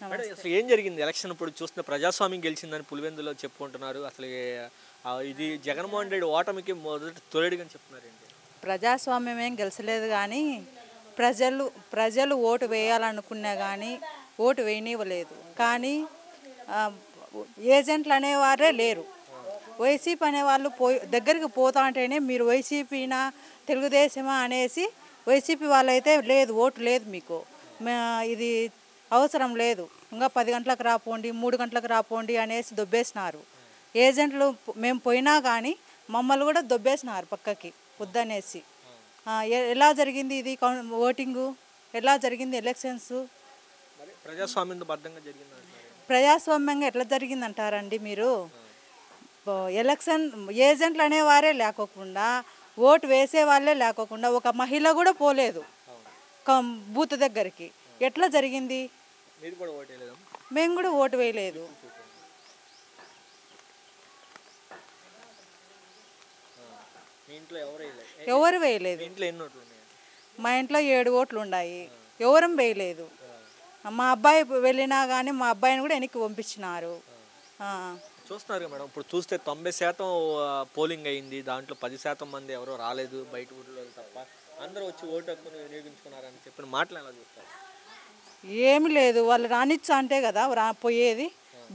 Madam అసలు ఏం జరిగింది ఎలక్షన్ ఇప్పుడు చూస్తున్న ప్రజాస్వామ్యం గెలిచిందని పులివెందులో చెప్పుకుంటున్నారు. అసలు ఇది జగన్మోహన్ రెడ్డి ఓటమికి మొదటి తొలిడిగా చెప్తున్నారు ఏంటి? ప్రజాస్వామ్యం ఏం గెలిచలేదు కానీ ప్రజలు ఓటు వేయాలనుకున్నా కానీ ఓటు వేయనివ్వలేదు. కానీ ఏజెంట్లు అనేవారే లేరు. వైసీపీ అనేవాళ్ళు దగ్గరికి పోతా అంటేనే మీరు వైసీపీనా తెలుగుదేశమా అనేసి వైసీపీ వాళ్ళైతే లేదు ఓటు లేదు మీకు ఇది అవసరం లేదు ఇంకా 10 గంటలకు రాపోండి 3 గంటలకు రాపోండి అనేసి దొబ్బేసినారు. ఏజెంట్లు మేము పోయినా కానీ మమ్మల్ని కూడా దొబ్బేసినారు పక్కకి వద్దనేసి. ఎలా జరిగింది ఇది ఓటింగు, ఎలా జరిగింది ఎలక్షన్స్? ప్రజాస్వామ్యంగా ఎట్లా జరిగిందంటారండి మీరు? ఎలక్షన్ ఏజెంట్లు అనేవారే లేకోకుండా ఓటు వేసే వాళ్ళే లేకోకుండా ఒక మహిళ కూడా పోలేదు బూత్ దగ్గరికి. ఎట్లా జరిగింది? మేము కూడా ఓటు వేయలేదు. ఎవరు వేయలేదు. మా ఇంట్లో 7 ఓట్లు ఉన్నాయి. ఎవరం వేయలేదు. మా అబ్బాయి వెళ్ళినా కానీ మా అబ్బాయిని కూడా వెనక్కి పంపించినారు. చూస్తున్నారు మేడం, ఇప్పుడు చూస్తే 90% పోలింగ్ అయింది. దాంట్లో 10% మంది ఎవరో రాలేదు, బయట ఊళ్ళో తప్ప అందరూ వచ్చి ఓటు హక్కును వినియోగించుకున్నారని చెప్పిన మాటలు ఎలా చూస్తారు? ఏమి లేదు, వాళ్ళు రానిచ్చా అంటే కదా పోయేది.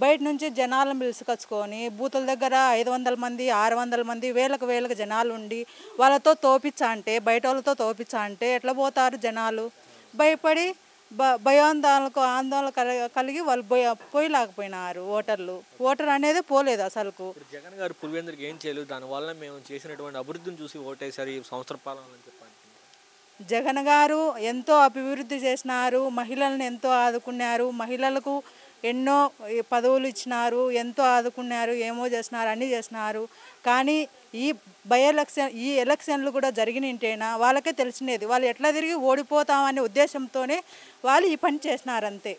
బయట నుంచి జనాలను పిలుచుకొచ్చుకొని బూతుల దగ్గర 500 మంది 600 మంది వేలకు జనాలు ఉండి వాళ్ళతో తోపించా అంటే బయట వాళ్ళతో తోపించా అంటే ఎట్లా పోతారు జనాలు? భయపడి ఆందోళన కలిగి వాళ్ళు పోయలేకపోయినారు ఓటర్ అనేది పోలేదు అసలుకు. జగన్ గారు పులివెందులకు ఏం చేయలేదు, దానివల్ల మేము చేసినటువంటి అభివృద్ధిని చూసి ఓటేసారి ఈ సంవత్సర పాలన అని చెప్పాను. జగన్ గారు ఎంతో అభివృద్ధి చేసినారు, మహిళలను ఎంతో ఆదుకున్నారు, మహిళలకు ఎన్నో పదవులు ఇచ్చినారు, ఎంతో ఆదుకున్నారు, ఏమో చేసినారు, అన్నీ చేసినారు. కానీ ఈ ఎలక్షన్లు కూడా జరిగినంటేనా వాళ్ళకే తెలిసినది వాళ్ళు ఎట్లా తిరిగి ఓడిపోతామనే ఉద్దేశంతోనే వాళ్ళు ఈ పని చేసినారు అంతే.